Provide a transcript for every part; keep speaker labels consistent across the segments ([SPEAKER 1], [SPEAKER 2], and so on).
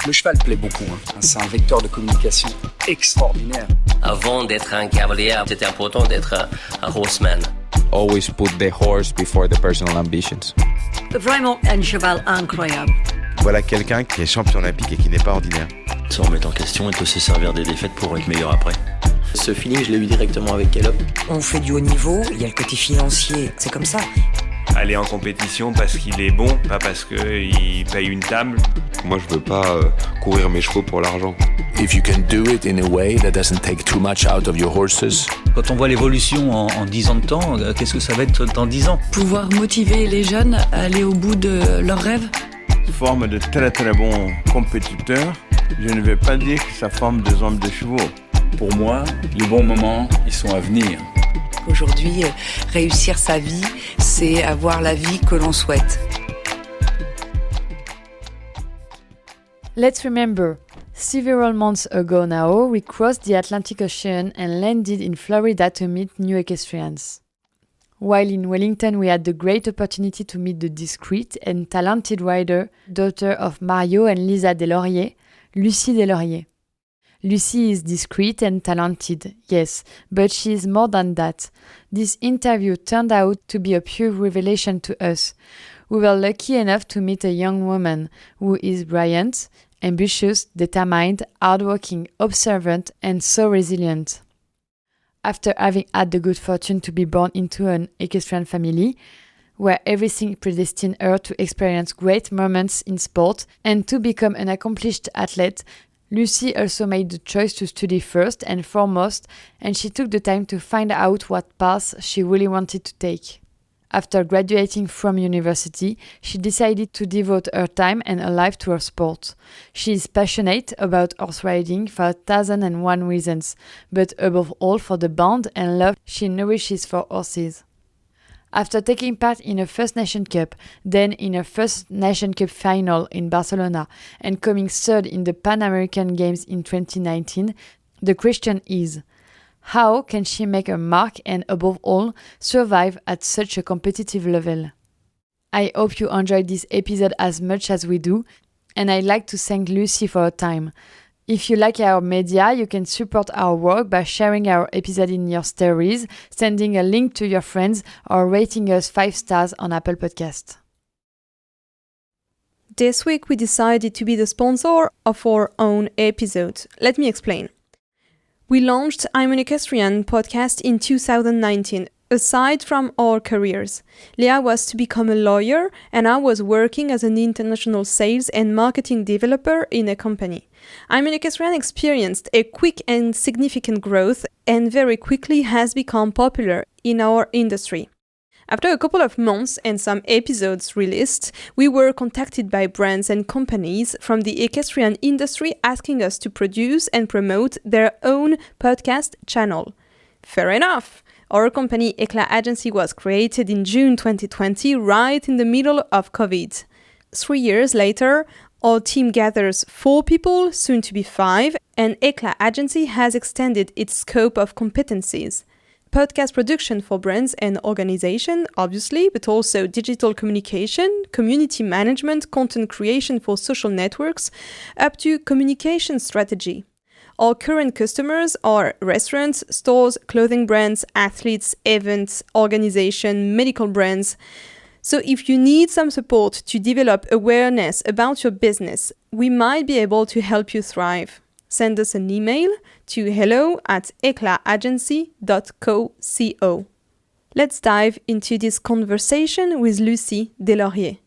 [SPEAKER 1] Le cheval plaît beaucoup, hein. C'est un vecteur de communication extraordinaire.
[SPEAKER 2] Avant d'être un cavalier, c'était important d'être un horseman.
[SPEAKER 3] Always put the horse before the personal ambitions.
[SPEAKER 4] Vraiment un cheval incroyable.
[SPEAKER 5] Voilà quelqu'un qui est champion olympique et qui n'est pas ordinaire.
[SPEAKER 6] Se remettre en question et peut se servir des défaites pour être meilleur après.
[SPEAKER 7] Ce feeling, je l'ai eu directement avec Caleb.
[SPEAKER 4] On fait du haut niveau, il y a le côté financier, c'est comme ça.
[SPEAKER 8] Aller en compétition parce qu'il est bon, pas parce qu'il paye une table.
[SPEAKER 5] Moi, je veux pas courir mes chevaux pour l'argent.
[SPEAKER 9] If you can do it in a way that doesn't take too much out of your horses.
[SPEAKER 10] Quand on voit l'évolution en 10 ans de temps, qu'est-ce que ça va être dans 10 ans ?
[SPEAKER 11] Pouvoir motiver les jeunes à aller au bout de leurs rêves.
[SPEAKER 12] Forme de très très bons compétiteurs. Je ne vais pas dire que ça forme des hommes de chevaux.
[SPEAKER 13] Pour moi, les bons moments, ils sont à venir.
[SPEAKER 14] Aujourd'hui, réussir sa vie, c'est avoir la vie que l'on souhaite.
[SPEAKER 15] Let's remember, several months ago now, we crossed the Atlantic Ocean and landed in Florida to meet new equestrians. While in Wellington, we had the great opportunity to meet the discreet and talented rider, daughter of Mario and Lisa Deslauriers, Lucie Deslauriers. Lucie is discreet and talented, yes, but she is more than that. This interview turned out to be a pure revelation to us. We were lucky enough to meet a young woman who is brilliant, ambitious, determined, hardworking, observant, and so resilient. After having had the good fortune to be born into an equestrian family, where everything predestined her to experience great moments in sport and to become an accomplished athlete, Lucie also made the choice to study first and foremost, and she took the time to find out what path she really wanted to take. After graduating from university, she decided to devote her time and her life to her sport. She is passionate about horse riding for 1001 reasons, but above all for the bond and love she nourishes for horses. After taking part in her first Nation Cup, then in her first Nation Cup final in Barcelona, and coming third in the Pan American Games in 2019, the question is, how can she make a mark and, above all, survive at such a competitive level? I hope you enjoyed this episode as much as we do, and I'd like to thank Lucie for her time. If you like our media, you can support our work by sharing our episode in your stories, sending a link to your friends, or rating us 5 stars on Apple Podcasts.
[SPEAKER 16] This week we decided to be the sponsor of our own episode. Let me explain. We launched I'm an Equestrian podcast in 2019. Aside from our careers, Leah was to become a lawyer and I was working as an international sales and marketing developer in a company. I'm an Equestrian experienced a quick and significant growth and very quickly has become popular in our industry. After a couple of months and some episodes released, we were contacted by brands and companies from the equestrian industry asking us to produce and promote their own podcast channel. Fair enough! Our company Eclat Agency was created in June 2020, right in the middle of COVID. 3 years later, our team gathers 4 people, soon to be 5, and Eclat Agency has extended its scope of competencies. Podcast production for brands and organizations, obviously, but also digital communication, community management, content creation for social networks, up to communication strategy. Our current customers are restaurants, stores, clothing brands, athletes, events, organizations, medical brands. So if you need some support to develop awareness about your business, we might be able to help you thrive. Send us an email to hello@eclatagency.co. Let's dive into this conversation with Lucie Deslauriers.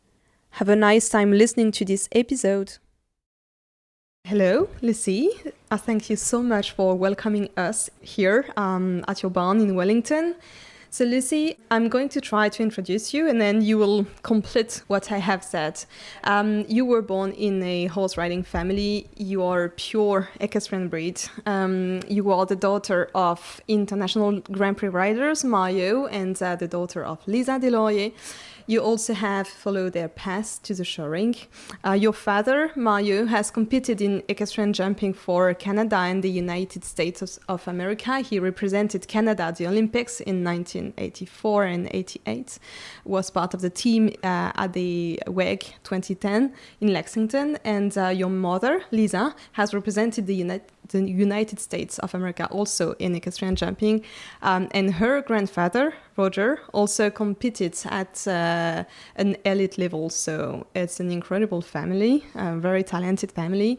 [SPEAKER 16] Have a nice time listening to this episode. Hello, Lucie. Thank you so much for welcoming us here at your barn in Wellington. So Lucie, I'm going to try to introduce you and then you will complete what I have said. You were born in a horse riding family. You are pure equestrian breed. You are the daughter of international Grand Prix riders, Mario, and the daughter of Lisa Deslauriers. you also have followed their path to the show ring. Your father, Mario, has competed in equestrian jumping for Canada and the United States of America. He represented Canada at the Olympics in 1984 and 88, was part of the team at the WEG 2010 in Lexington. And your mother, Lisa, has represented the United States of America also in equestrian jumping. And her grandfather, Roger, also competed at an elite level. So it's an incredible family, a very talented family.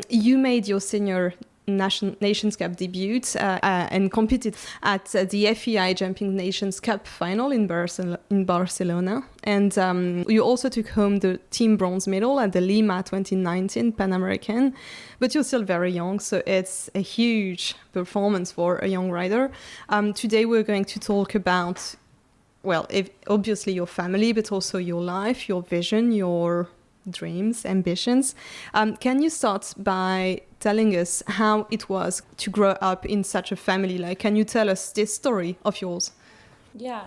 [SPEAKER 16] You made your senior Nations Cup debut and competed at the FEI Jumping Nations Cup final in Barcelona. And you also took home the team bronze medal at the Lima 2019 Pan American. But you're still very young, so it's a huge performance for a young rider. Today we're going to talk about, well, obviously your family, but also your life, your vision, your dreams, ambitions. Can you start by telling us how it was to grow up in such a family? Like, can you tell us this story of yours?
[SPEAKER 17] Yeah.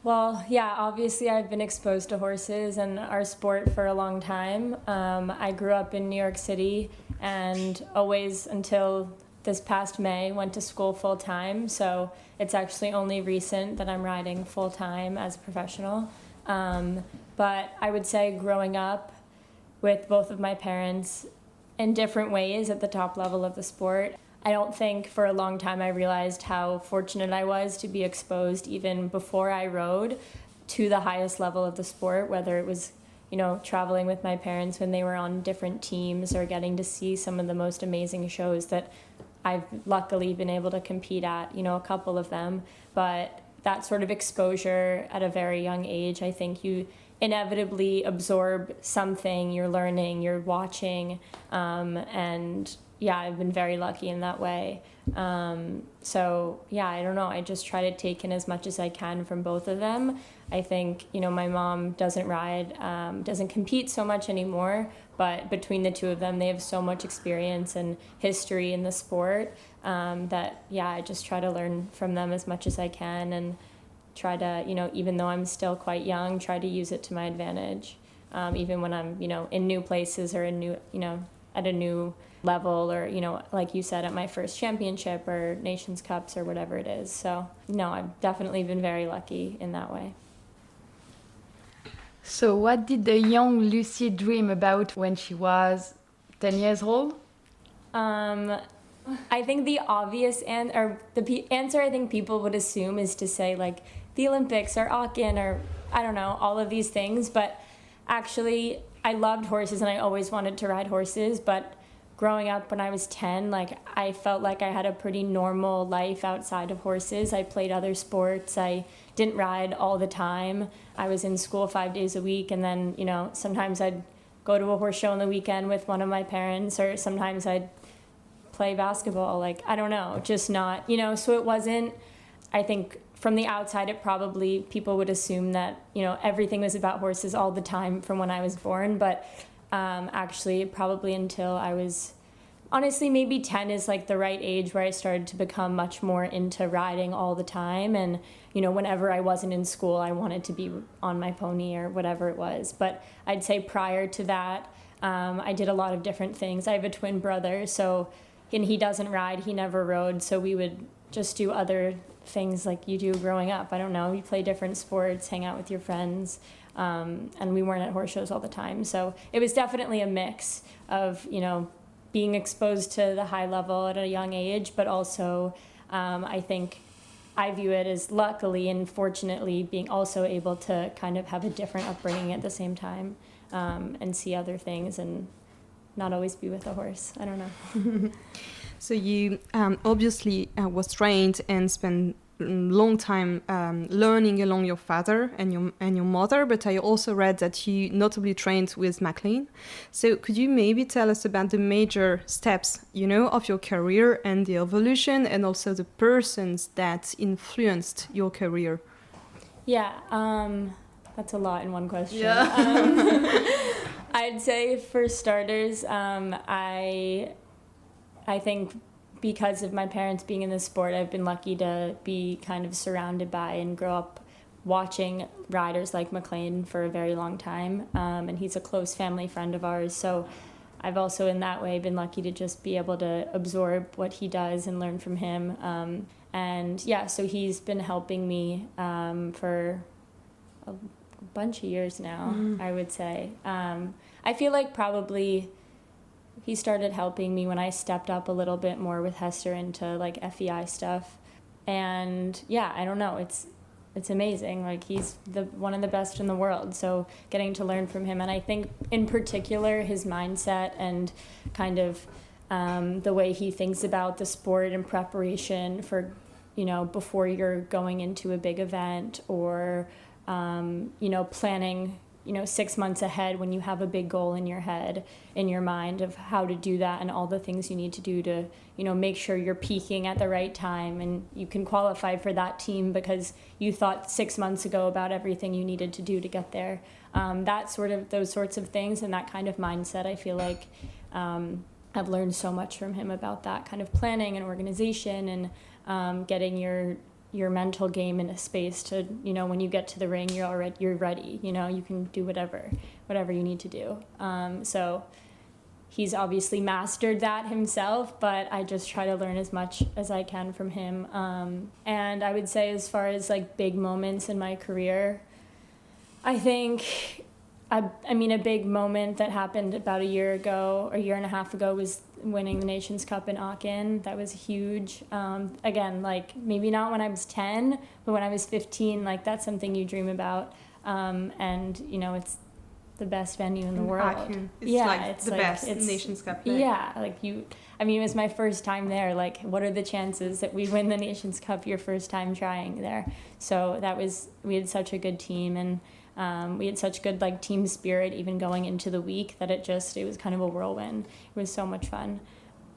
[SPEAKER 17] Obviously I've been exposed to horses and our sport for a long time. I grew up in New York City and always, until this past May, went to school full time. So it's actually only recent that I'm riding full time as a professional. But I would say growing up with both of my parents in different ways at the top level of the sport, I don't think for a long time I realized how fortunate I was to be exposed even before I rode to the highest level of the sport, whether it was, traveling with my parents when they were on different teams or getting to see some of the most amazing shows that I've luckily been able to compete at, a couple of them. But that sort of exposure at a very young age, I think you inevitably absorb something, you're learning, you're watching, and I've been very lucky in that way. I don't know, I just try to take in as much as I can from both of them. I think, my mom doesn't ride, doesn't compete so much anymore, but between the two of them, they have so much experience and history in the sport I just try to learn from them as much as I can and try to, even though I'm still quite young, try to use it to my advantage, even when I'm, in new places or in new, at a new level or, like you said, at my first championship or Nations Cups or whatever it is. So, no, I've definitely been very lucky in that way.
[SPEAKER 15] So what did the young Lucy dream about when she was 10 years old?
[SPEAKER 17] I think the obvious answer I think people would assume is to say like the Olympics or Aachen or I don't know, all of these things. But actually, I loved horses and I always wanted to ride horses. But growing up when I was 10, like I felt like I had a pretty normal life outside of horses. I played other sports. I didn't ride all the time. I was in school 5 days a week. And then, sometimes I'd go to a horse show on the weekend with one of my parents, or sometimes I'd play basketball, like, I don't know, just not, so it wasn't, I think from the outside, it probably, people would assume that, everything was about horses all the time from when I was born, but actually probably until I was, honestly, maybe 10 is like the right age where I started to become much more into riding all the time, and, whenever I wasn't in school, I wanted to be on my pony or whatever it was, but I'd say prior to that, I did a lot of different things. I have a twin brother, and he doesn't ride, he never rode, so we would just do other things like you do growing up. I don't know, you play different sports, hang out with your friends, and we weren't at horse shows all the time. So it was definitely a mix of, being exposed to the high level at a young age, but also I think I view it as luckily and fortunately being also able to kind of have a different upbringing at the same time, and see other things and not always be with a horse. I don't know.
[SPEAKER 16] So you obviously was trained and spent a long time learning along your father and your mother, but I also read that you notably trained with McLean. So could you maybe tell us about the major steps, of your career and the evolution, and also the persons that influenced your career?
[SPEAKER 17] Yeah, that's a lot in one question. Yeah. I'd say for starters, I think because of my parents being in the sport, I've been lucky to be kind of surrounded by and grow up watching riders like McLean for a very long time, and he's a close family friend of ours. So I've also in that way been lucky to just be able to absorb what he does and learn from him. And yeah, so he's been helping me for a bunch of years now, I would say. I feel like probably he started helping me when I stepped up a little bit more with Hester into like FEI stuff. And yeah, I don't know, it's amazing. Like he's one of the best in the world. So getting to learn from him, and I think in particular his mindset and kind of the way he thinks about the sport and preparation for, before you're going into a big event or, planning, 6 months ahead when you have a big goal in your head, in your mind of how to do that and all the things you need to do to, make sure you're peaking at the right time and you can qualify for that team because you thought 6 months ago about everything you needed to do to get there. Those sorts of things and that kind of mindset, I feel like I've learned so much from him about that kind of planning and organization and getting your mental game in a space to, when you get to the ring, you're ready, you can do whatever you need to do. So he's obviously mastered that himself, but I just try to learn as much as I can from him. And I would say as far as like big moments in my career, I think, a big moment that happened about a year and a half ago was winning the Nations Cup in Aachen. That was huge. Again, like maybe not when I was 10, but when I was 15, like that's something you dream about. And, it's the best venue in the world.
[SPEAKER 16] Aachen. It's the best Nations Cup.
[SPEAKER 17] Yeah, it was my first time there. Like, what are the chances that we win the Nations Cup your first time trying there? So we had such a good team and we had such good like team spirit even going into the week that it was kind of a whirlwind. It was so much fun.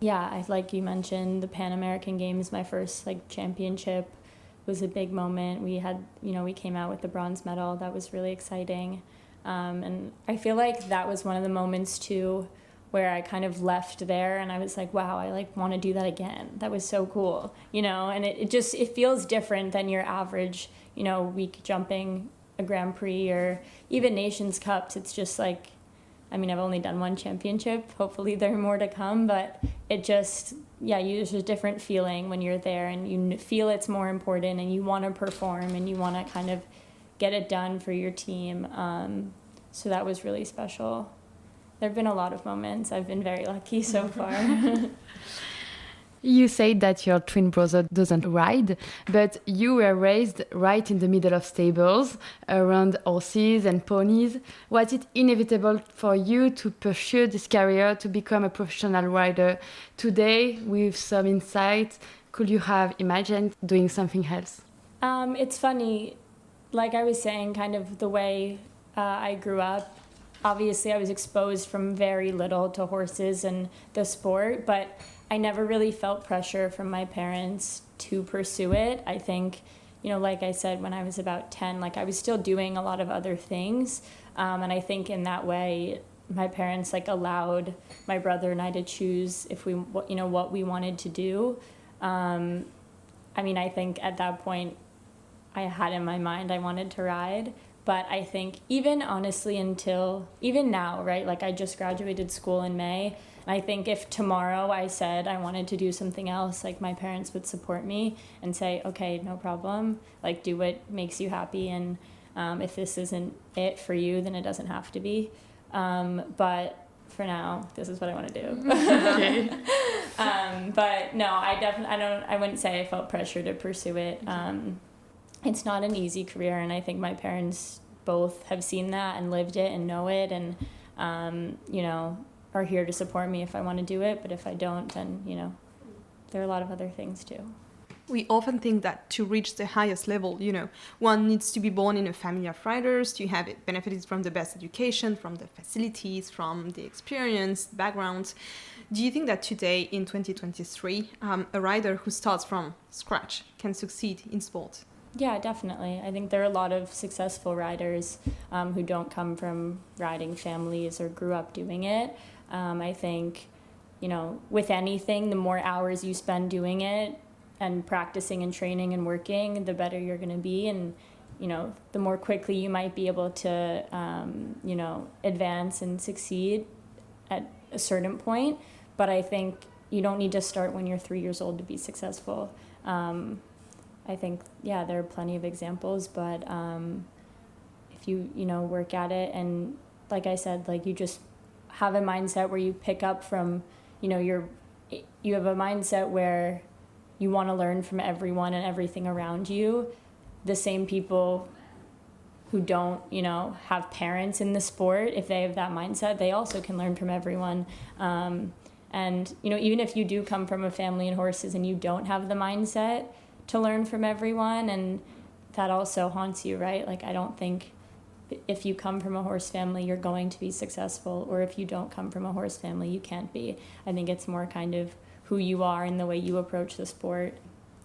[SPEAKER 17] Yeah, like you mentioned, the Pan American Games, my first like championship was a big moment. We had, we came out with the bronze medal. That was really exciting. And I feel like that was one of the moments too where I kind of left there and I was like, wow, I like want to do that again. That was so cool, and it feels different than your average, week jumping a Grand Prix or even Nations Cups. It's just like, I've only done one championship. Hopefully there are more to come, but it just, there's a different feeling when you're there and you feel it's more important and you want to perform and you want to kind of get it done for your team. So that was really special. There have been a lot of moments. I've been very lucky so far.
[SPEAKER 15] You said that your twin brother doesn't ride, but you were raised right in the middle of stables, around horses and ponies. Was it inevitable for you to pursue this career, to become a professional rider? Today, with some insight, could you have imagined doing something else?
[SPEAKER 17] It's funny, like I was saying, kind of the way I grew up. Obviously, I was exposed from very little to horses and the sport, but I never really felt pressure from my parents to pursue it. I think, like I said, when I was about 10, like I was still doing a lot of other things. And I think in that way, my parents like allowed my brother and I to choose if we, what we wanted to do. I think at that point I had in my mind I wanted to ride. But I think even honestly even now, right, like I just graduated school in May. I think if tomorrow I said I wanted to do something else, like my parents would support me and say, okay, no problem, like do what makes you happy. And if this isn't it for you, then it doesn't have to be. But for now, this is what I want to do. Okay. But no, I wouldn't say I felt pressure to pursue it. It's not an easy career, and I think my parents both have seen that and lived it and know it, and are here to support me if I want to do it. But if I don't, then there are a lot of other things too.
[SPEAKER 16] We often think that to reach the highest level, one needs to be born in a family of riders, to have benefited from the best education, from the facilities, from the experience, backgrounds. Do you think that today, in 2023, a rider who starts from scratch can succeed in sport?
[SPEAKER 17] Yeah, definitely. I think there are a lot of successful riders who don't come from riding families or grew up doing it. I think, with anything, the more hours you spend doing it and practicing and training and working, the better you're going to be. And the more quickly you might be able to, advance and succeed at a certain point. But I think you don't need to start when you're 3 years old to be successful. I think, there are plenty of examples, but if you, work at it and, like I said, like you just have a mindset where you pick up from, you have a mindset where you want to learn from everyone and everything around you. The same people who don't, have parents in the sport, if they have that mindset, they also can learn from everyone. And, even if you do come from a family in horses and you don't have the mindset to learn from everyone, and that also haunts you, right? Like, I don't think if you come from a horse family, you're going to be successful, or if you don't come from a horse family, you can't be. I think it's more kind of who you are and the way you approach the sport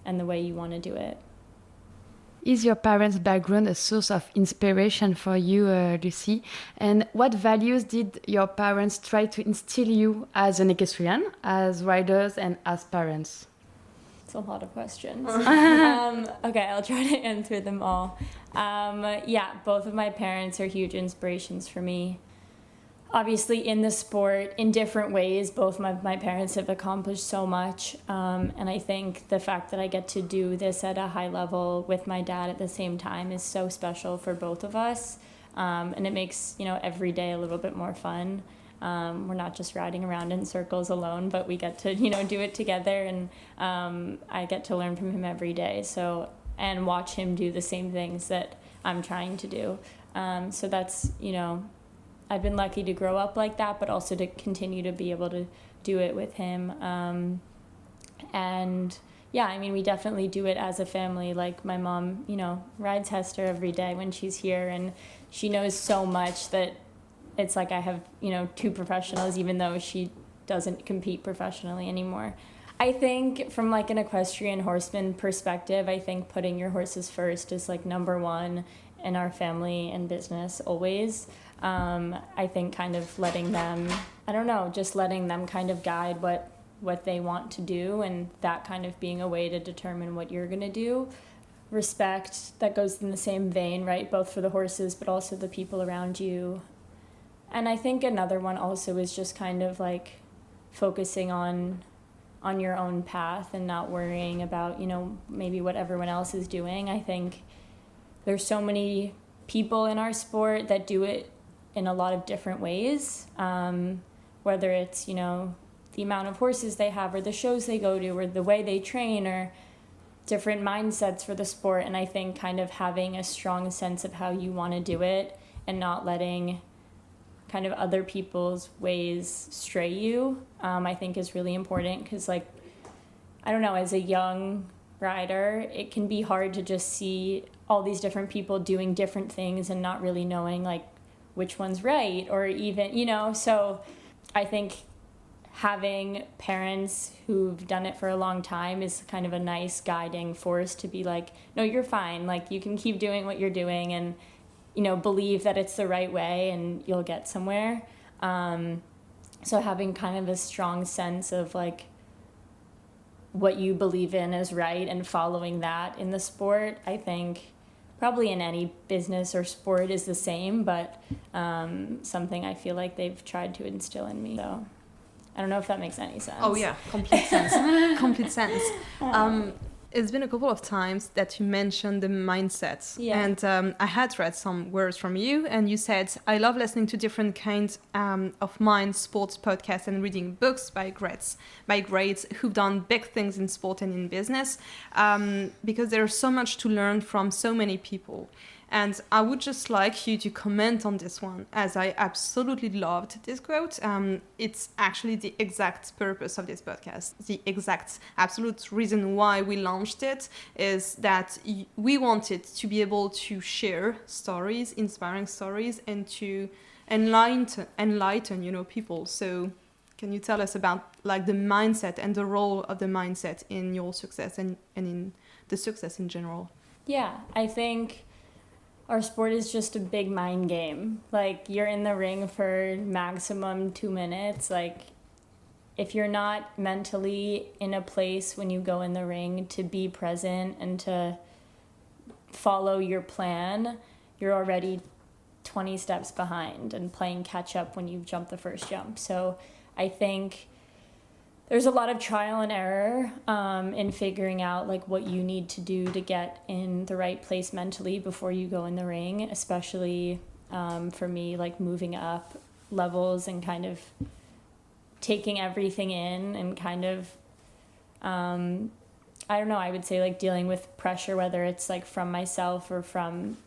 [SPEAKER 17] and the way you want to do it.
[SPEAKER 15] Is your parents' background a source of inspiration for you, Lucy? And what values did your parents try to instill you as an equestrian, as riders, and as parents?
[SPEAKER 17] It's a lot of questions. Okay, I'll try to answer them all. Both of my parents are huge inspirations for me. Obviously, in the sport, in different ways, both my parents have accomplished so much. And I think the fact that I get to do this at a high level with my dad at the same time is so special for both of us. And it makes, every day a little bit more fun. We're not just riding around in circles alone, but we get to, do it together. And I get to learn from him every day. And watch him do the same things that I'm trying to do. So that's, I've been lucky to grow up like that, but also to continue to be able to do it with him. We definitely do it as a family. Like my mom, rides Hester every day when she's here, and she knows so much that it's like I have, 2 professionals, even though she doesn't compete professionally anymore. I think from like an equestrian horseman perspective, I think putting your horses first is like number one in our family and business always. I think kind of letting them, just letting them kind of guide what they want to do, and that kind of being a way to determine what you're going to do. Respect, that goes in the same vein, right? Both for the horses, but also the people around you. And I think another one also is just kind of like focusing on your own path and not worrying about, maybe what everyone else is doing. I think there's so many people in our sport that do it in a lot of different ways, whether it's, the amount of horses they have or the shows they go to or the way they train or different mindsets for the sport. And I think kind of having a strong sense of how you want to do it and not letting kind of other people's ways stray you, I think is really important. Because as a young rider, it can be hard to just see all these different people doing different things and not really knowing like which one's right, or even, so I think having parents who've done it for a long time is kind of a nice guiding force to be like, no, you're fine. Like you can keep doing what you're doing and, believe that it's the right way and you'll get somewhere. So having kind of a strong sense of like what you believe in is right and following that in the sport, I think probably in any business or sport is the same, but something I feel like they've tried to instill in me. So I don't know if that makes any sense.
[SPEAKER 16] Oh yeah, complete sense. Complete sense. It's been a couple of times that you mentioned the mindset. Yeah. And I had read some words from you, and you said, I love listening to different kinds of mind, sports podcasts, and reading books by greats who've done big things in sport and in business, because there's so much to learn from so many people. And I would just like you to comment on this one, as I absolutely loved this quote. It's actually the exact purpose of this podcast. The exact absolute reason why we launched it is that we wanted to be able to share stories, inspiring stories, and to enlighten, people. So can you tell us about like the mindset and the role of the mindset in your success and in the success in general?
[SPEAKER 17] Yeah, I think our sport is just a big mind game. Like, you're in the ring for maximum 2 minutes. Like, if you're not mentally in a place when you go in the ring to be present and to follow your plan, you're already 20 steps behind and playing catch up when you've jumped the first jump. So I think there's a lot of trial and error in figuring out like what you need to do to get in the right place mentally before you go in the ring, especially for me, like moving up levels and kind of taking everything in and kind of I don't know, I would say like dealing with pressure, whether it's like from myself or from,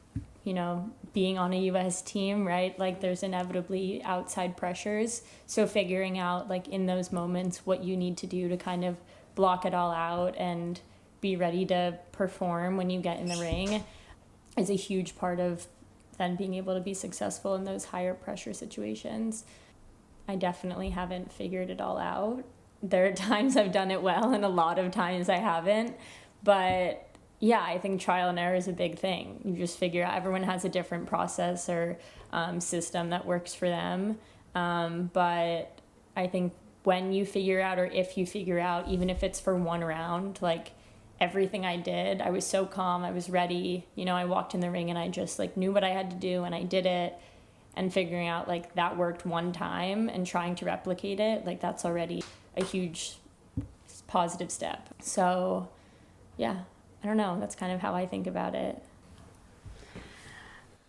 [SPEAKER 17] you know, being on a US team, right? Like there's inevitably outside pressures. So figuring out like in those moments what you need to do to kind of block it all out and be ready to perform when you get in the ring is a huge part of then being able to be successful in those higher pressure situations. I definitely haven't figured it all out. There are times I've done it well and a lot of times I haven't. But yeah, I think trial and error is a big thing. You just figure out, everyone has a different process or system that works for them. But I think when you figure out, or if you figure out, even if it's for one round, like everything I did, I was so calm, I was ready. You know, I walked in the ring and I just like knew what I had to do and I did it. And figuring out like that worked one time and trying to replicate it, like that's already a huge positive step. So yeah, I don't know, that's kind of how I think about it.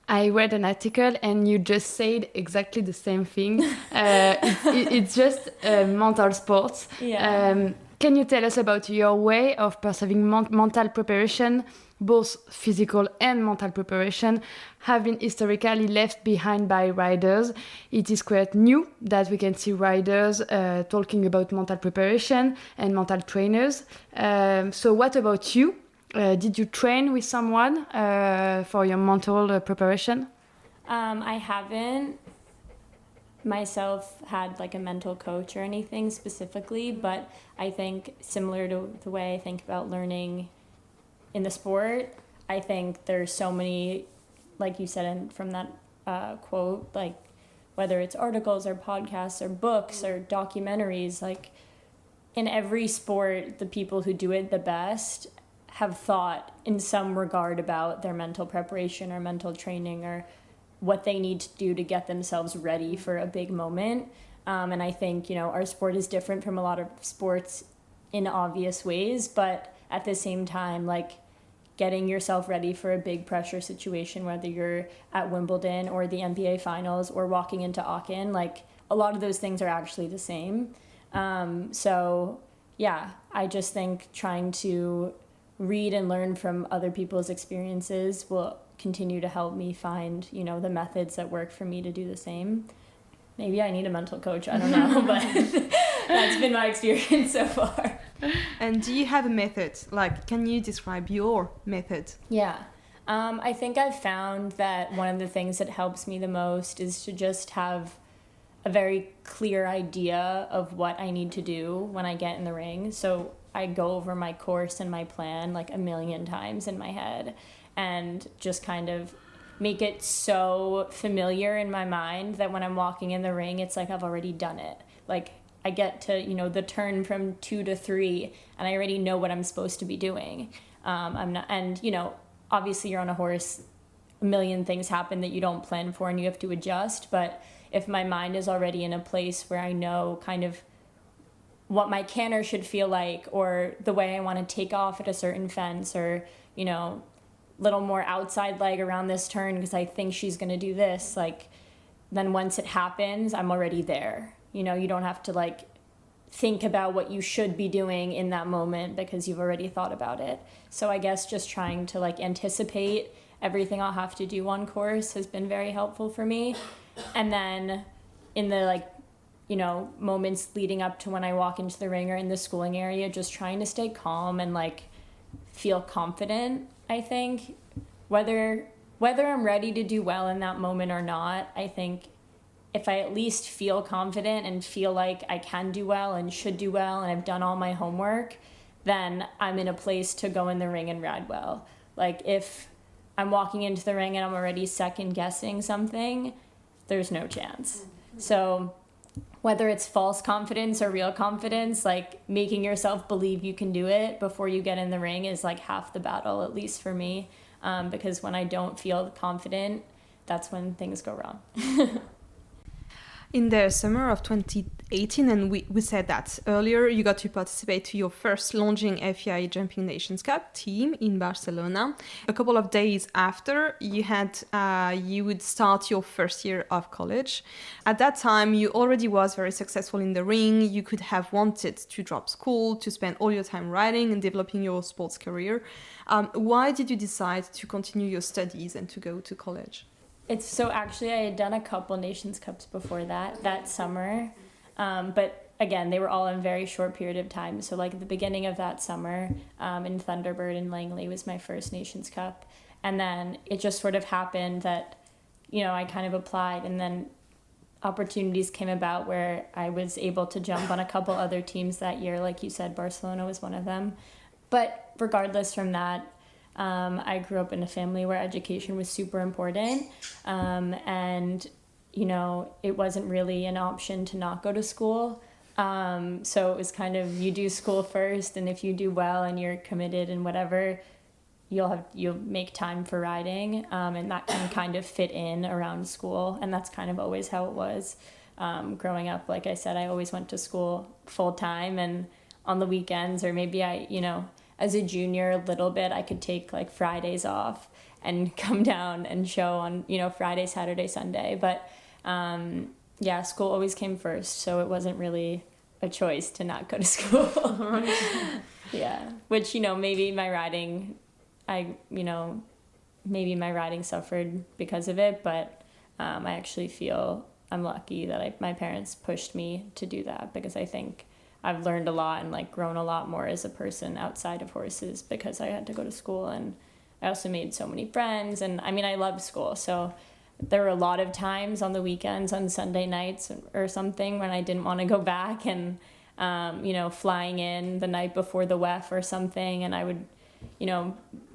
[SPEAKER 15] I read an article and you just said exactly the same thing. It's just mental sports.
[SPEAKER 17] Yeah.
[SPEAKER 15] Can you tell us about your way of perceiving mental preparation, both physical and mental preparation, have been historically left behind by riders? It is quite new that we can see riders talking about mental preparation and mental trainers. So what about you? Did you train with someone for your mental preparation?
[SPEAKER 17] I haven't myself had like a mental coach or anything specifically, but I think similar to the way I think about learning in the sport, I think there's so many, like you said from that quote, like whether it's articles or podcasts or books or documentaries, like in every sport, the people who do it the best have thought in some regard about their mental preparation or mental training or what they need to do to get themselves ready for a big moment. And I think, you know, our sport is different from a lot of sports in obvious ways, but at the same time, like getting yourself ready for a big pressure situation, whether you're at Wimbledon or the NBA finals or walking into Aachen, like a lot of those things are actually the same. So yeah, I just think trying to read and learn from other people's experiences will continue to help me find, you know, the methods that work for me to do the same. Maybe I need a mental coach, I don't know, but that's been my experience so far.
[SPEAKER 16] And do you have a method? Like, can you describe your method?
[SPEAKER 17] Yeah. I think I've found that one of the things that helps me the most is to just have a very clear idea of what I need to do when I get in the ring. So I go over my course and my plan like a million times in my head and just kind of make it so familiar in my mind that when I'm walking in the ring, it's like I've already done it. Like I get to, you know, the turn from 2 to 3 and I already know what I'm supposed to be doing. And, you know, obviously you're on a horse, a million things happen that you don't plan for and you have to adjust. But if my mind is already in a place where I know kind of what my canter should feel like or the way I want to take off at a certain fence or, you know, little more outside leg around this turn because I think she's going to do this, like, then once it happens, I'm already there. You know, you don't have to, like, think about what you should be doing in that moment because you've already thought about it. So I guess just trying to, like, anticipate everything I'll have to do on course has been very helpful for me. And then in the, like, you know, moments leading up to when I walk into the ring or in the schooling area, just trying to stay calm and, like, feel confident. I think whether I'm ready to do well in that moment or not, I think if I at least feel confident and feel like I can do well and should do well and I've done all my homework, then I'm in a place to go in the ring and ride well. Like if I'm walking into the ring and I'm already second guessing something, there's no chance. So whether it's false confidence or real confidence, like making yourself believe you can do it before you get in the ring is like half the battle, at least for me. because when I don't feel confident, that's when things go wrong.
[SPEAKER 16] In the summer of 2018, and we said that earlier, you got to participate to your first Longines FEI Jumping Nations Cup team in Barcelona. A couple of days after, you would start your first year of college. At that time, you already was very successful in the ring. You could have wanted to drop school, to spend all your time riding and developing your sports career. Why did you decide to continue your studies and to go to college?
[SPEAKER 17] So actually I had done a couple Nations Cups before that summer. But again, they were all in a very short period of time. So like at the beginning of that summer in Thunderbird in Langley was my first Nations Cup. And then it just sort of happened that, I kind of applied, and then opportunities came about where I was able to jump on a couple other teams that year. Like you said, Barcelona was one of them. But regardless from that, I grew up in a family where education was super important, and it wasn't really an option to not go to school. So it was kind of, you do school first, and if you do well and you're committed and whatever, you'll make time for riding, and that can kind of fit in around school, and that's kind of always how it was. Growing up, like I said, I always went to school full time, and on the weekends, or maybe as a junior a little bit, I could take like Fridays off and come down and show on, Friday, Saturday, Sunday. But school always came first. So it wasn't really a choice to not go to school. Yeah. Which, maybe my riding, maybe my riding suffered because of it. But I actually feel I'm lucky that my parents pushed me to do that, because I think I've learned a lot and like grown a lot more as a person outside of horses because I had to go to school, and I also made so many friends, and I loved school. So there were a lot of times on the weekends, on Sunday nights or something, when I didn't want to go back, and flying in the night before the WEF or something, and I would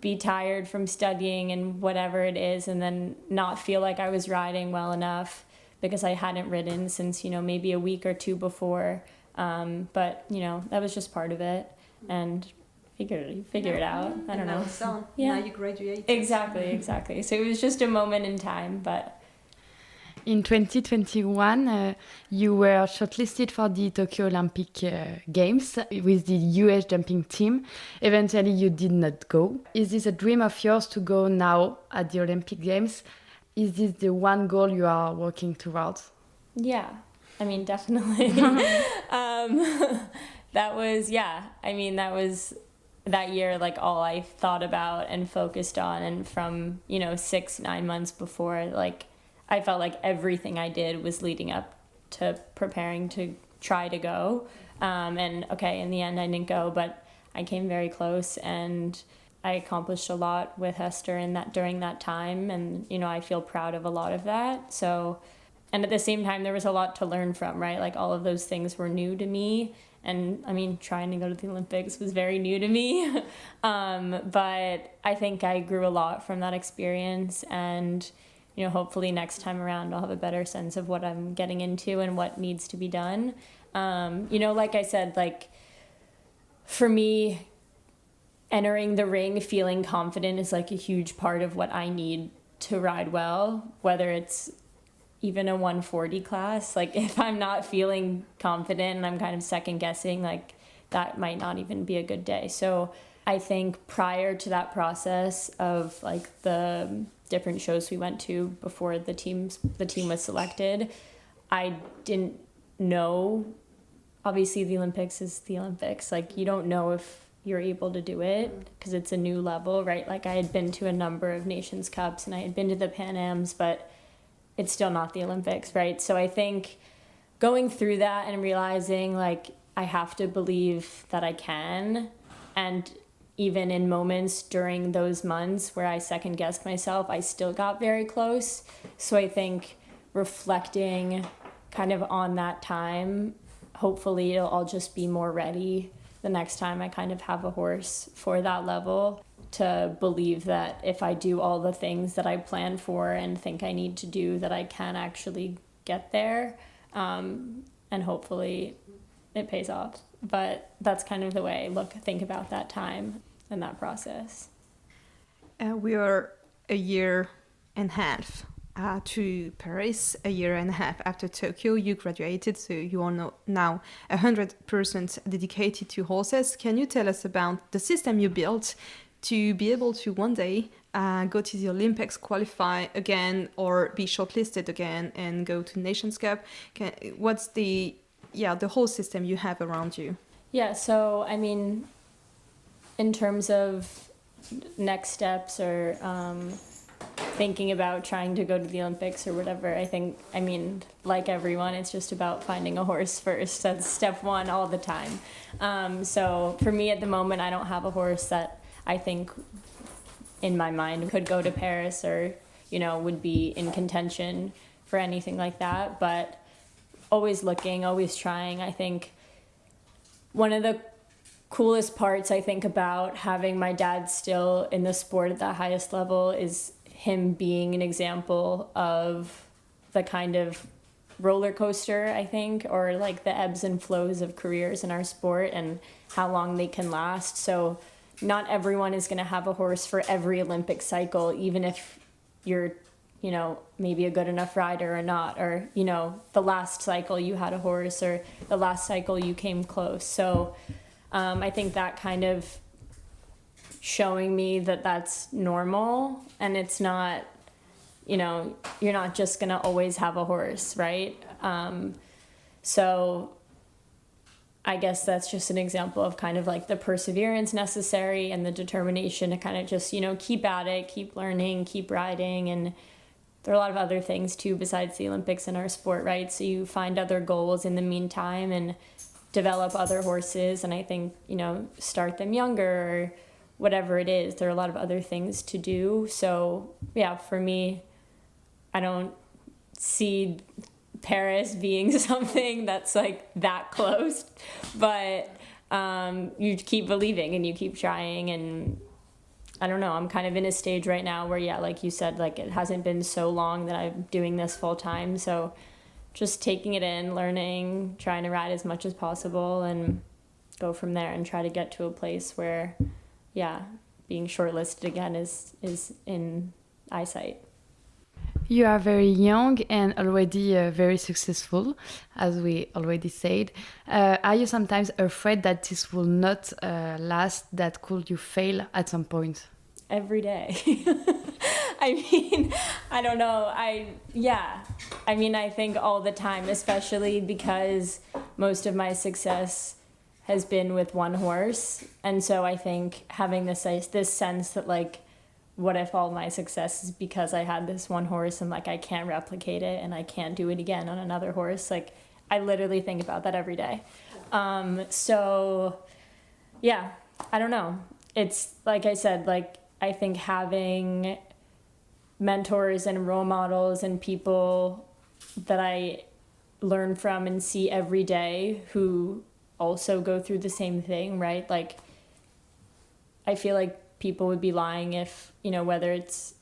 [SPEAKER 17] be tired from studying and whatever it is, and then not feel like I was riding well enough because I hadn't ridden since maybe a week or two before. But that was just part of it, and figure it out. I don't know.
[SPEAKER 16] Now you graduate.
[SPEAKER 17] Exactly. So it was just a moment in time. But
[SPEAKER 15] in 2021, you were shortlisted for the Tokyo Olympic Games with the US jumping team. Eventually, you did not go. Is this a dream of yours to go now at the Olympic Games? Is this the one goal you are working towards?
[SPEAKER 17] Yeah. Definitely. That was that year, like all I thought about and focused on. And from, 6-9 months before, like I felt like everything I did was leading up to preparing to try to go. And okay, in the end I didn't go, but I came very close, and I accomplished a lot with Hester during that time. And, I feel proud of a lot of that. So, and at the same time, there was a lot to learn from, right? Like all of those things were new to me. And trying to go to the Olympics was very new to me. But I think I grew a lot from that experience. And, hopefully next time around, I'll have a better sense of what I'm getting into and what needs to be done. Like I said, like for me, entering the ring, feeling confident is like a huge part of what I need to ride well, whether it's even a 140 class. Like if I'm not feeling confident and I'm kind of second guessing, like that might not even be a good day. So I think prior to that process of like the different shows we went to before the team was selected, I didn't know. Obviously the Olympics is the Olympics. Like you don't know if you're able to do it because it's a new level, right? Like I had been to a number of Nations Cups and I had been to the Pan Ams, but it's still not the Olympics, right? So I think going through that and realizing like I have to believe that I can, and even in moments during those months where I second guessed myself, I still got very close. So I think reflecting kind of on that time, hopefully I'll just be more ready the next time I kind of have a horse for that level, to believe that if I do all the things that I plan for and think I need to do, that I can actually get there. And hopefully it pays off. But that's kind of the way I think about that time and that process.
[SPEAKER 16] We are a year and a half to Paris, a year and a half after Tokyo. You graduated, so you are now 100% dedicated to horses. Can you tell us about the system you built to be able to one day go to the Olympics, qualify again, or be shortlisted again and go to Nations Cup? What's the whole system you have around you?
[SPEAKER 17] Yeah, so I mean, in terms of next steps or thinking about trying to go to the Olympics or whatever, I mean, like everyone, it's just about finding a horse first. That's step one all the time. So for me at the moment, I don't have a horse that I think in my mind could go to Paris or, would be in contention for anything like that. But always looking, always trying. I think one of the coolest parts I think about having my dad still in the sport at the highest level is him being an example of the kind of roller coaster, I think, or like the ebbs and flows of careers in our sport and how long they can last. So not everyone is going to have a horse for every Olympic cycle, even if you're, maybe a good enough rider or not, or, the last cycle you had a horse or the last cycle you came close. So I think that kind of showing me that that's normal and it's not, you're not just going to always have a horse, right? So I guess that's just an example of kind of like the perseverance necessary and the determination to kind of just, keep at it, keep learning, keep riding. And there are a lot of other things too besides the Olympics in our sport, right? So you find other goals in the meantime and develop other horses. And I think, start them younger or whatever it is. There are a lot of other things to do. So yeah, for me, I don't see Paris being something that's like that close, but you keep believing and you keep trying. And I don't know, I'm kind of in a stage right now where, yeah, like you said, like it hasn't been so long that I'm doing this full time. So just taking it in, learning, trying to ride as much as possible and go from there and try to get to a place where, yeah, being shortlisted again is in eyesight.
[SPEAKER 15] You are very young and already very successful, as we already said. Are you sometimes afraid that this will not last, that could you fail at some point?
[SPEAKER 17] Every day. I mean, I don't know. I think all the time, especially because most of my success has been with one horse. And so I think having this sense that like, what if all my success is because I had this one horse and like I can't replicate it and I can't do it again on another horse? Like I literally think about that every day. So yeah, I don't know. It's like I said, like I think having mentors and role models and people that I learn from and see every day who also go through the same thing, right? Like I feel like people would be lying if, whether it's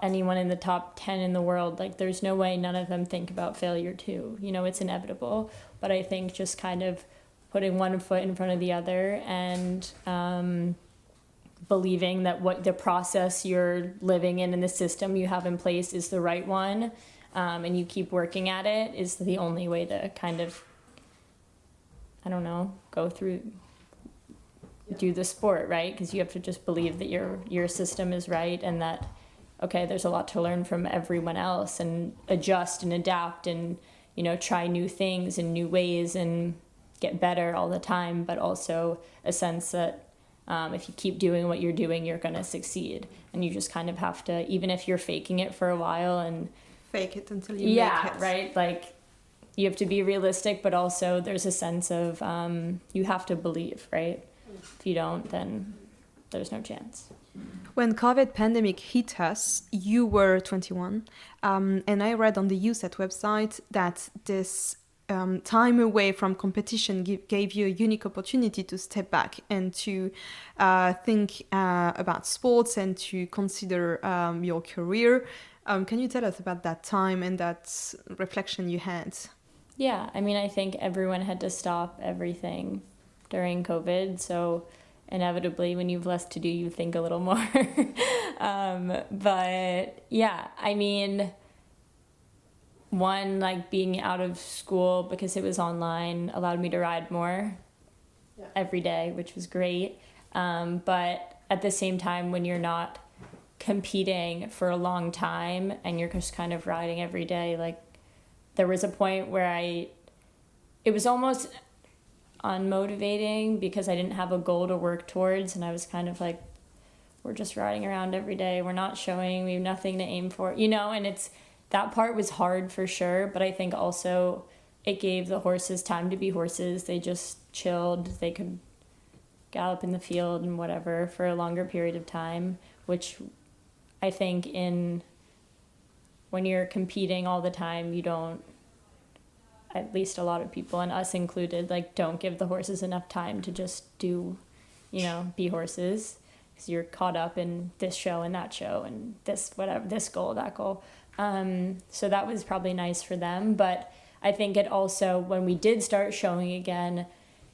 [SPEAKER 17] anyone in the top 10 in the world, like there's no way none of them think about failure too. It's inevitable. But I think just kind of putting one foot in front of the other and believing that what the process you're living in the system you have in place is the right one, and you keep working at it is the only way to kind of, I don't know, go through, do the sport, right? Because you have to just believe that your system is right and that, okay, there's a lot to learn from everyone else and adjust and adapt and, try new things and new ways and get better all the time, but also a sense that if you keep doing what you're doing, you're going to succeed. And you just kind of have to, even if you're faking it for a while and
[SPEAKER 16] fake it until you make it.
[SPEAKER 17] Yeah, right? Like you have to be realistic, but also there's a sense of you have to believe, right? If you don't, then there's no chance.
[SPEAKER 16] When COVID pandemic hit us, you were 21, and I read on the USAT website that this time away from competition gave you a unique opportunity to step back and to think about sports and to consider your career. Can you tell us about that time and that reflection you had?
[SPEAKER 17] Yeah, I mean, I think everyone had to stop everything during COVID, so inevitably when you've less to do, you think a little more. But yeah, I mean, one, like being out of school because it was online allowed me to ride more every day, which was great. But at the same time, when you're not competing for a long time and you're just kind of riding every day, like there was a point where it was almost unmotivating because I didn't have a goal to work towards, and I was kind of like, we're just riding around every day, we're not showing, we have nothing to aim for, you know. And it's that part was hard for sure, but I think also it gave the horses time to be horses. They just chilled, they could gallop in the field and whatever for a longer period of time, which I think when you're competing all the time, you don't, at least a lot of people, and us included, like don't give the horses enough time to just do, you know, be horses, because you're caught up in this show and that show and this whatever, this goal, that goal. So that was probably nice for them, but I think it also, when we did start showing again,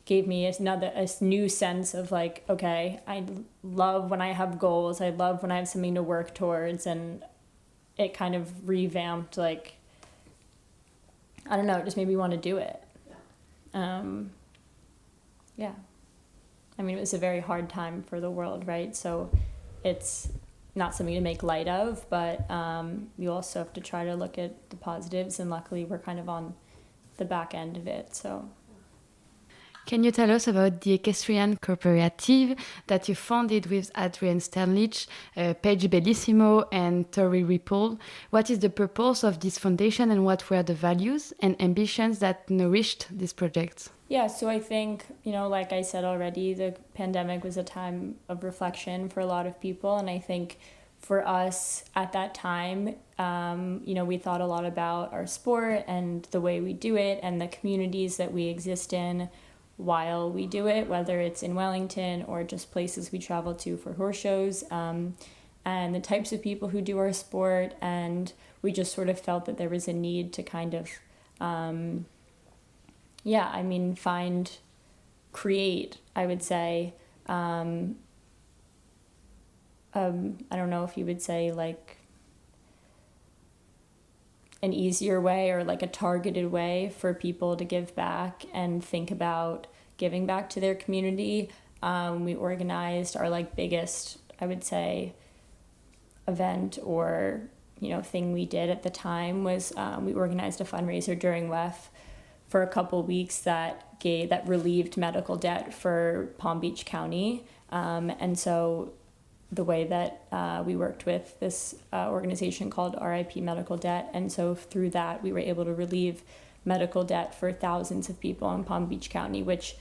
[SPEAKER 17] gave me a new sense of like, okay, I love when I have goals, I love when I have something to work towards, and it kind of revamped, like, I don't know, it just made me want to do it. Yeah. I mean, it was a very hard time for the world, right? So it's not something to make light of, but you also have to try to look at the positives, and luckily we're kind of on the back end of it, so.
[SPEAKER 15] Can you tell us about the Equestrian Cooperative that you founded with Adrian Sternlich, Paige Bellissimo, and Tori Ripple? What is the purpose of this foundation, and what were the values and ambitions that nourished this project?
[SPEAKER 17] Yeah, so I think, you know, like I said already, the pandemic was a time of reflection for a lot of people, and I think for us at that time, you know, we thought a lot about our sport and the way we do it and the communities that we exist in while we do it, whether it's in Wellington or just places we travel to for horse shows, and the types of people who do our sport. And we just sort of felt that there was a need to kind of, create, I would say, I don't know if you would say like an easier way or like a targeted way for people to give back and think about giving back to their community. We organized our like biggest, I would say, event or, you know, thing we did at the time was we organized a fundraiser during WEF for a couple weeks that relieved medical debt for Palm Beach County. And so the way that we worked with this organization called RIP Medical Debt. And so through that, we were able to relieve medical debt for thousands of people in Palm Beach County, which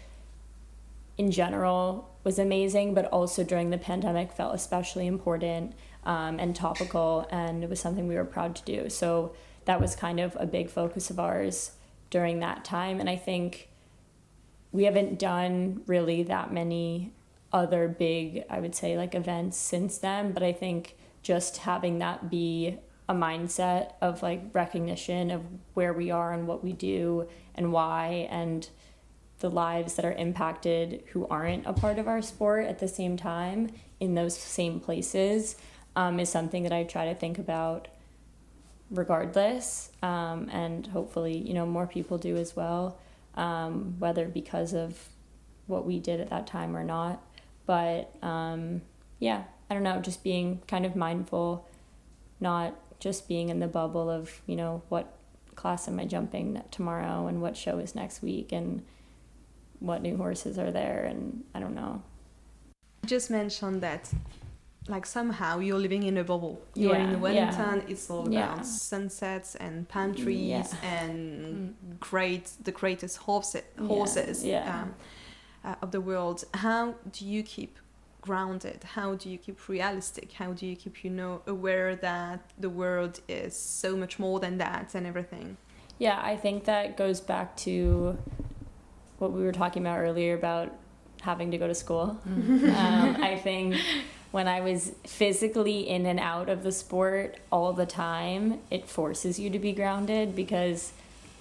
[SPEAKER 17] in general was amazing, but also during the pandemic felt especially important and topical, and it was something we were proud to do. So that was kind of a big focus of ours during that time. And I think we haven't done really that many other big, I would say, like events since then, but I think just having that be a mindset of like recognition of where we are and what we do and why, and the lives that are impacted who aren't a part of our sport at the same time in those same places, is something that I try to think about regardless, and hopefully, you know, more people do as well, whether because of what we did at that time or not. But yeah, I don't know, just being kind of mindful, not just being in the bubble of, you know, what class am I jumping tomorrow and what show is next week and what new horses are there, and I don't know.
[SPEAKER 16] You just mentioned that like somehow you're living in a bubble. You're in Wellington, it's all about sunsets and palm trees and the greatest horses of the world. How do you keep grounded? How do you keep realistic? How do you keep, you know, aware that the world is so much more than that and everything?
[SPEAKER 17] Yeah, I think that goes back to what we were talking about earlier about having to go to school. I think when I was physically in and out of the sport all the time, it forces you to be grounded, because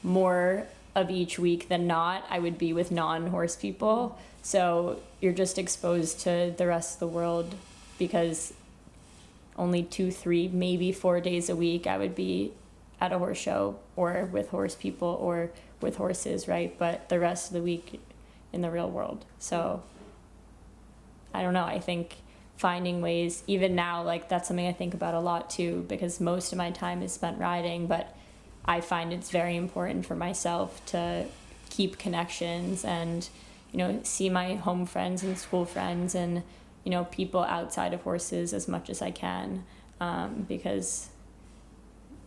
[SPEAKER 17] more of each week than not, I would be with non-horse people. So you're just exposed to the rest of the world, because only 2, 3, maybe 4 days a week I would be at a horse show or with horse people or with horses, right? But the rest of the week in the real world. So I don't know, I think finding ways, even now, like that's something I think about a lot too, because most of my time is spent riding, but I find it's very important for myself to keep connections and, you know, see my home friends and school friends and, you know, people outside of horses as much as I can, because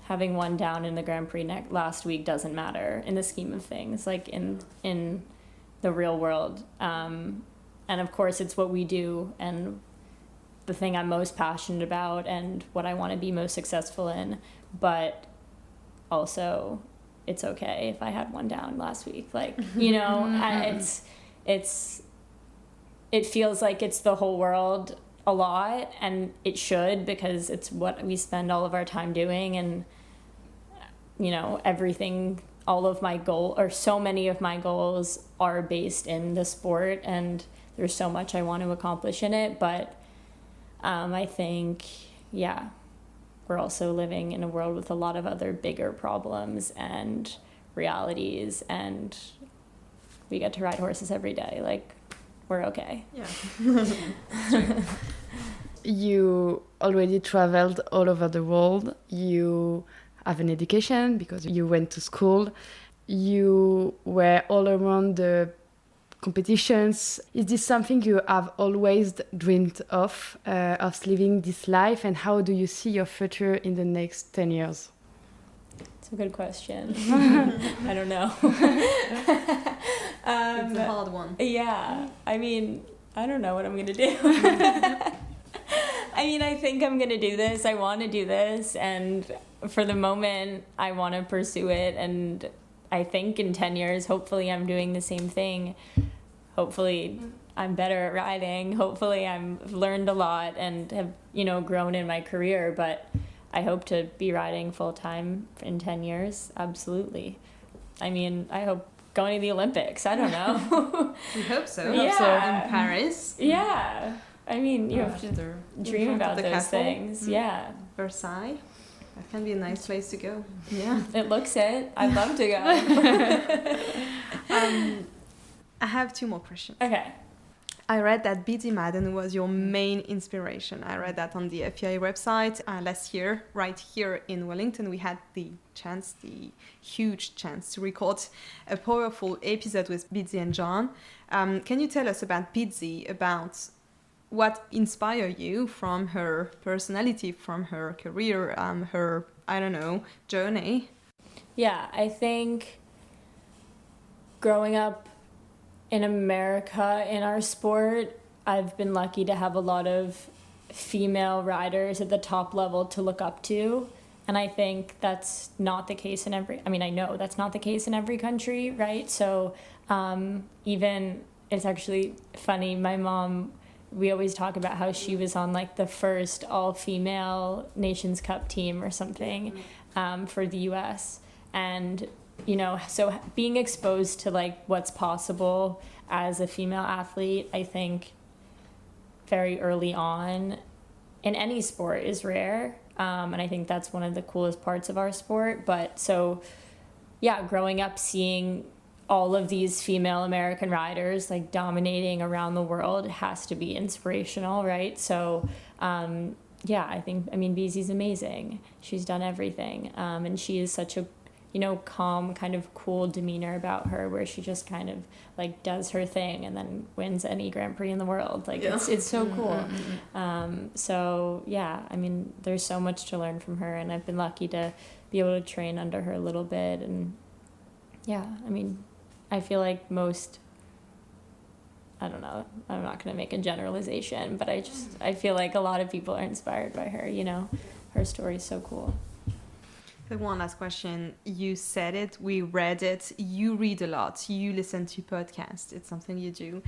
[SPEAKER 17] having one down in the Grand Prix last week doesn't matter in the scheme of things, like in the real world. And of course it's what we do and the thing I'm most passionate about and what I want to be most successful in, but also it's okay if I had one down last week, like, you know. It feels like it's the whole world a lot, and it should, because it's what we spend all of our time doing. And, you know, everything, all of my goal, or so many of my goals are based in the sport, and there's so much I want to accomplish in it. But I think, yeah, we're also living in a world with a lot of other bigger problems and realities, and we get to ride horses every day. Like, we're okay.
[SPEAKER 16] Yeah.
[SPEAKER 15] You already traveled all over the world. You have an education because you went to school. You were all around the competitions. Is this something you have always dreamed of living this life? And how do you see your future in the next 10 years?
[SPEAKER 17] It's a good question. I don't know.
[SPEAKER 16] It's a hard one.
[SPEAKER 17] Yeah. I mean, I don't know what I'm going to do. I mean, I think I'm going to do this. I want to do this. And for the moment, I want to pursue it. And I think in 10 years, hopefully I'm doing the same thing. Hopefully I'm better at riding. Hopefully I've learned a lot and have, you know, grown in my career. But I hope to be riding full time in 10 years. Absolutely. I mean, I hope going to the Olympics. I don't know.
[SPEAKER 16] We hope so.
[SPEAKER 17] Yeah.
[SPEAKER 16] So in Paris.
[SPEAKER 17] Yeah. I mean, you have to dream about those
[SPEAKER 16] castle.
[SPEAKER 17] things. Yeah.
[SPEAKER 16] Versailles. That can be a nice place to go. Yeah.
[SPEAKER 17] It looks it. I'd love to go.
[SPEAKER 16] I have 2 more questions.
[SPEAKER 17] Okay.
[SPEAKER 16] I read that B.D. Madden was your main inspiration. I read that on the FIA website. Last year, right here in Wellington, we had the huge chance to record a powerful episode with Bidzi and John. Can you tell us about Bidzi, about what inspired you from her personality, from her career, her, I don't know, journey?
[SPEAKER 17] Yeah, I think growing up in America, in our sport, I've been lucky to have a lot of female riders at the top level to look up to. And I think that's not the case in I know that's not the case in every country, right? So even, it's actually funny, my mom, we always talk about how she was on like the first all-female Nations Cup team or something for the US. And, you know, so being exposed to like what's possible as a female athlete, I think very early on in any sport is rare. And I think that's one of the coolest parts of our sport. But so, yeah, growing up seeing all of these female American riders like dominating around the world has to be inspirational, right? So, yeah, I mean, Beezy's amazing. She's done everything. And she is such a, you know, calm, kind of cool demeanor about her, where she just kind of like does her thing and then wins any Grand Prix in the world. Like, yeah. It's so cool. So yeah, I mean, there's so much to learn from her, and I've been lucky to be able to train under her a little bit. And yeah, I mean, I feel like I don't know, I'm not going to make a generalization, but I feel like a lot of people are inspired by her, you know. Her story is so cool.
[SPEAKER 16] One last question. You said it, we read it, you read a lot, you listen to podcasts, it's something you do.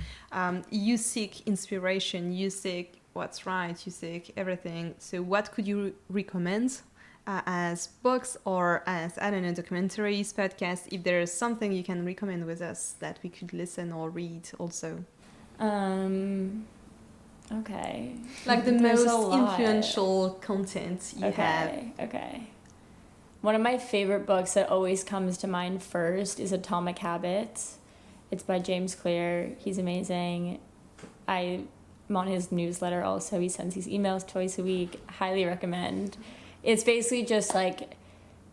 [SPEAKER 16] You seek inspiration, you seek what's right, you seek everything. So what could you recommend as books or as, I don't know, documentaries, podcasts, if there's something you can recommend with us that we could listen or read also.
[SPEAKER 17] Okay.
[SPEAKER 16] Like the most influential content you have.
[SPEAKER 17] Okay. One of my favorite books that always comes to mind first is Atomic Habits. It's by James Clear. He's amazing. I'm on his newsletter also. He sends these emails twice a week. Highly recommend. It's basically just like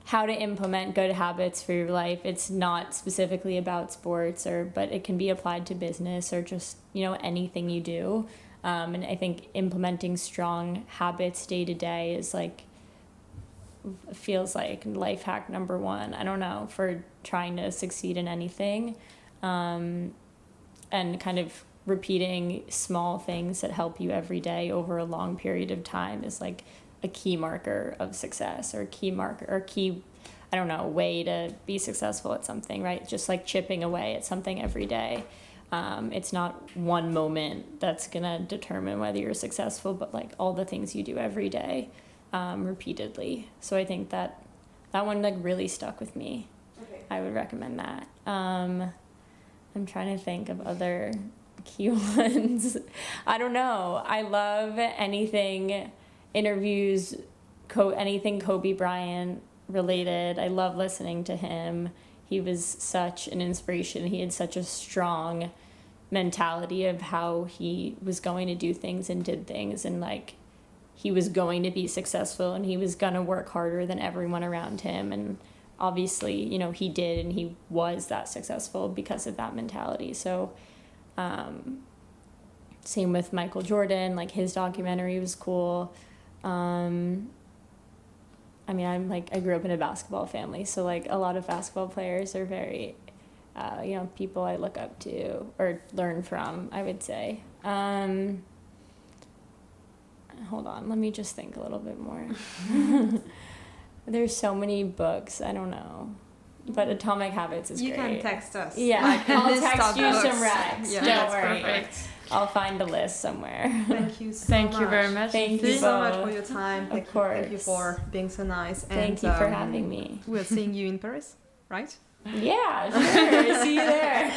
[SPEAKER 17] how to implement good habits for your life. It's not specifically about sports, but it can be applied to business or just, anything you do. And I think implementing strong habits day to day is feels like life hack number one. I don't know, for trying to succeed in anything. And kind of repeating small things that help you every day over a long period of time is like a key marker of success, or way to be successful at something, right? Just like chipping away at something every day. It's not one moment that's gonna determine whether you're successful, but like all the things you do every day, repeatedly. So I think that one really stuck with me. Okay. I would recommend that. I'm trying to think of other key ones. I don't know. I love anything interviews, anything Kobe Bryant related. I love listening to him. He was such an inspiration. He had such a strong mentality of how he was going to do things and did things, and he was going to be successful, and he was going to work harder than everyone around him. And obviously, he did, and he was that successful because of that mentality. So same with Michael Jordan, his documentary was cool. I grew up in a basketball family, so a lot of basketball players are very, people I look up to or learn from, I would say. Hold on, let me just think a little bit more. There's so many books, I don't know. But Atomic Habits is great.
[SPEAKER 16] You can text us.
[SPEAKER 17] Yeah, I'll text you some recs.
[SPEAKER 16] Yeah,
[SPEAKER 17] don't worry.
[SPEAKER 16] Perfect.
[SPEAKER 17] I'll find a list somewhere.
[SPEAKER 16] Thank you so much.
[SPEAKER 15] Thank you very much.
[SPEAKER 17] Thank you
[SPEAKER 16] so much for your time.
[SPEAKER 17] Of course.
[SPEAKER 16] Thank you for being so nice.
[SPEAKER 17] Thank you for having me.
[SPEAKER 16] We're seeing you in Paris, right?
[SPEAKER 17] Yeah, sure. See you there.